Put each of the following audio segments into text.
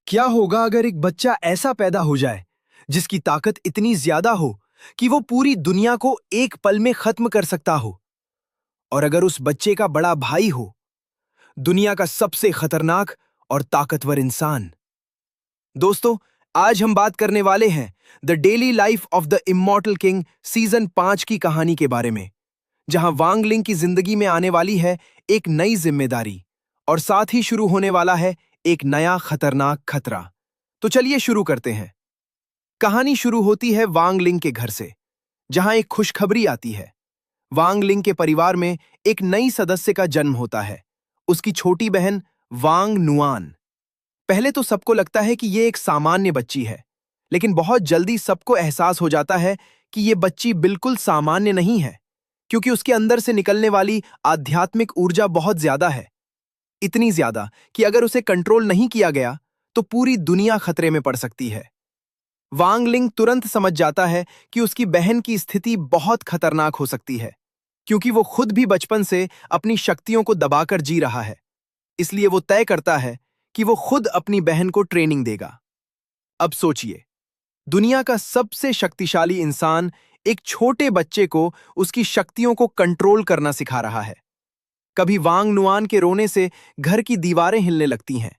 क्या होगा अगर एक बच्चा ऐसा पैदा हो जाए जिसकी ताकत इतनी ज्यादा हो कि वो पूरी दुनिया को एक पल में खत्म कर सकता हो? और अगर उस बच्चे का बड़ा भाई हो, दुनिया का सबसे खतरनाक और ताकतवर इंसान। दोस्तों, आज हम बात करने वाले हैं the daily life of the immortal king season 5 की कहानी के बारे में, जहां वांग लिंग की जिंदगी में आने वाली है एक नई जिम्मेदारी और साथ ही शुरू होने वाला है एक नया खतरनाक खतरा। तो चलिए शुरू करते हैं। कहानी शुरू होती है वांग लिंग के घर से, जहां एक खुशखबरी आती है। वांग लिंग के परिवार में एक नई सदस्य का जन्म होता है, उसकी छोटी बहन वांग नुआन। पहले तो सबको लगता है कि ये एक सामान्य बच्ची है, लेकिन बहुत जल्दी सबको एहसास हो जाता है कि ये बच्ची बिल्कुल सामान्य नहीं है, क्योंकि उसके अंदर से निकलने वाली आध्यात्मिक ऊर्जा बहुत ज्यादा है। इतनी ज्यादा कि अगर उसे कंट्रोल नहीं किया गया तो पूरी दुनिया खतरे में पड़ सकती है। वांग लिंग तुरंत समझ जाता है कि उसकी बहन की स्थिति बहुत खतरनाक हो सकती है, क्योंकि वो खुद भी बचपन से अपनी शक्तियों को दबाकर जी रहा है। इसलिए वो तय करता है कि वो खुद अपनी बहन को ट्रेनिंग देगा। अब सोचिए, दुनिया का सबसे शक्तिशाली इंसान एक छोटे बच्चे को उसकी शक्तियों को कंट्रोल करना सिखा रहा है। कभी वांग नुआन के रोने से घर की दीवारें हिलने लगती हैं,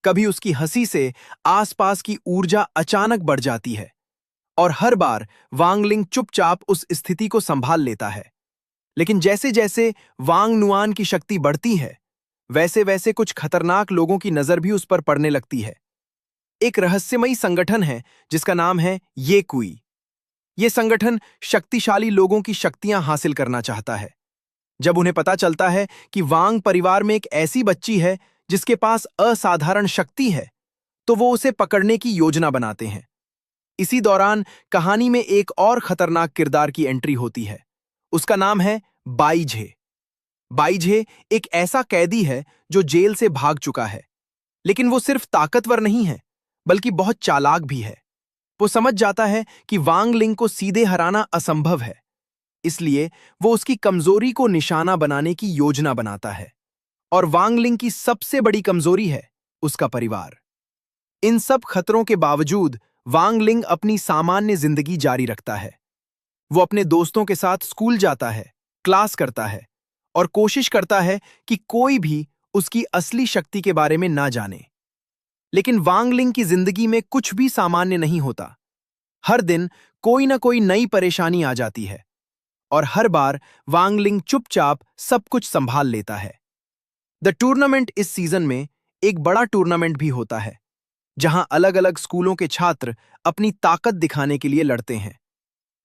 कभी उसकी हंसी से आसपास की ऊर्जा अचानक बढ़ जाती है, और हर बार वांग लिंग चुपचाप उस स्थिति को संभाल लेता है। लेकिन जैसे जैसे वांग नुआन की शक्ति बढ़ती है, वैसे वैसे कुछ खतरनाक लोगों की नजर भी उस पर पड़ने लगती है। एक रहस्यमयी संगठन है जिसका नाम है ये कुई। ये संगठन शक्तिशाली लोगों की शक्तियां हासिल करना चाहता है। जब उन्हें पता चलता है कि वांग परिवार में एक ऐसी बच्ची है जिसके पास असाधारण शक्ति है, तो वो उसे पकड़ने की योजना बनाते हैं। इसी दौरान कहानी में एक और खतरनाक किरदार की एंट्री होती है। उसका नाम है बाइझे। बाइझे एक ऐसा कैदी है जो जेल से भाग चुका है, लेकिन वो सिर्फ ताकतवर नहीं है, बल्कि बहुत चालाक भी है। वो समझ जाता है कि वांग लिंग को सीधे हराना असंभव है, इसलिए वो उसकी कमजोरी को निशाना बनाने की योजना बनाता है। और वांग लिंग की सबसे बड़ी कमजोरी है उसका परिवार। इन सब खतरों के बावजूद वांग लिंग अपनी सामान्य जिंदगी जारी रखता है। वो अपने दोस्तों के साथ स्कूल जाता है, क्लास करता है और कोशिश करता है कि कोई भी उसकी असली शक्ति के बारे में ना जाने। लेकिन वांग लिंग की जिंदगी में कुछ भी सामान्य नहीं होता। हर दिन कोई ना कोई नई परेशानी आ जाती है, और हर बार वांग लिंग चुपचाप सब कुछ संभाल लेता है। द टूर्नामेंट इस सीजन में एक बड़ा टूर्नामेंट भी होता है, जहां अलग अलग स्कूलों के छात्र अपनी ताकत दिखाने के लिए लड़ते हैं।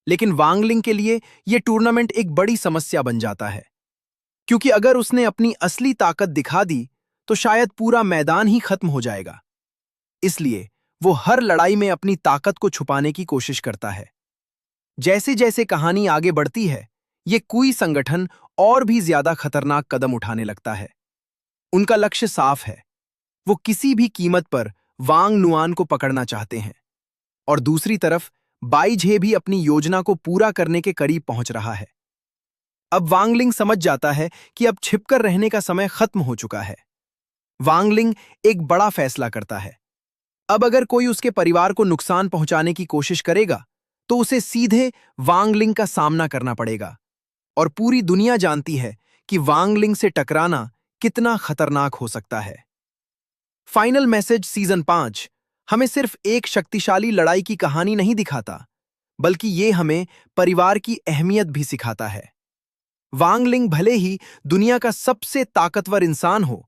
लेकिन वांग लिंग के लिए यह टूर्नामेंट एक बड़ी समस्या बन जाता है, क्योंकि अगर उसने अपनी असली ताकत दिखा दी तो शायद पूरा मैदान ही खत्म हो जाएगा। इसलिए वो हर लड़ाई में अपनी ताकत को छुपाने की कोशिश करता है। जैसे जैसे कहानी आगे बढ़ती है, ये कुई संगठन और भी ज्यादा खतरनाक कदम उठाने लगता है। उनका लक्ष्य साफ है, वो किसी भी कीमत पर वांग नुआन को पकड़ना चाहते हैं। और दूसरी तरफ बाइझे भी अपनी योजना को पूरा करने के करीब पहुंच रहा है। अब वांग लिंग समझ जाता है कि अब छिपकर रहने का समय खत्म हो चुका है। वांग लिंग एक बड़ा फैसला करता है। अब अगर कोई उसके परिवार को नुकसान पहुंचाने की कोशिश करेगा, तो उसे सीधे वांग लिंग का सामना करना पड़ेगा। और पूरी दुनिया जानती है कि वांग लिंग से टकराना कितना खतरनाक हो सकता है। फाइनल मैसेज सीजन 5 हमें सिर्फ एक शक्तिशाली लड़ाई की कहानी नहीं दिखाता, बल्कि ये हमें परिवार की अहमियत भी सिखाता है। वांग लिंग भले ही दुनिया का सबसे ताकतवर इंसान हो,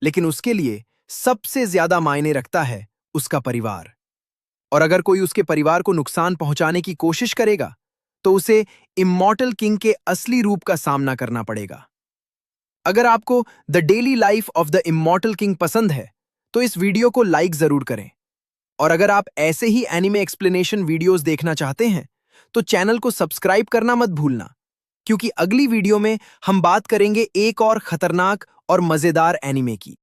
लेकिन उसके लिए सबसे ज्यादा मायने रखता है उसका परिवार। और अगर कोई उसके परिवार को नुकसान पहुंचाने की कोशिश करेगा, तो उसे इमॉर्टल किंग के असली रूप का सामना करना पड़ेगा। अगर आपको the daily life of the immortal king पसंद है, तो इस वीडियो को लाइक जरूर करें। और अगर आप ऐसे ही एनिमे एक्सप्लेनेशन वीडियोस देखना चाहते हैं, तो चैनल को सब्सक्राइब करना मत भूलना, क्योंकि अगली वीडियो में हम बात करेंगे एक और खतरनाक और मजेदार एनिमे की।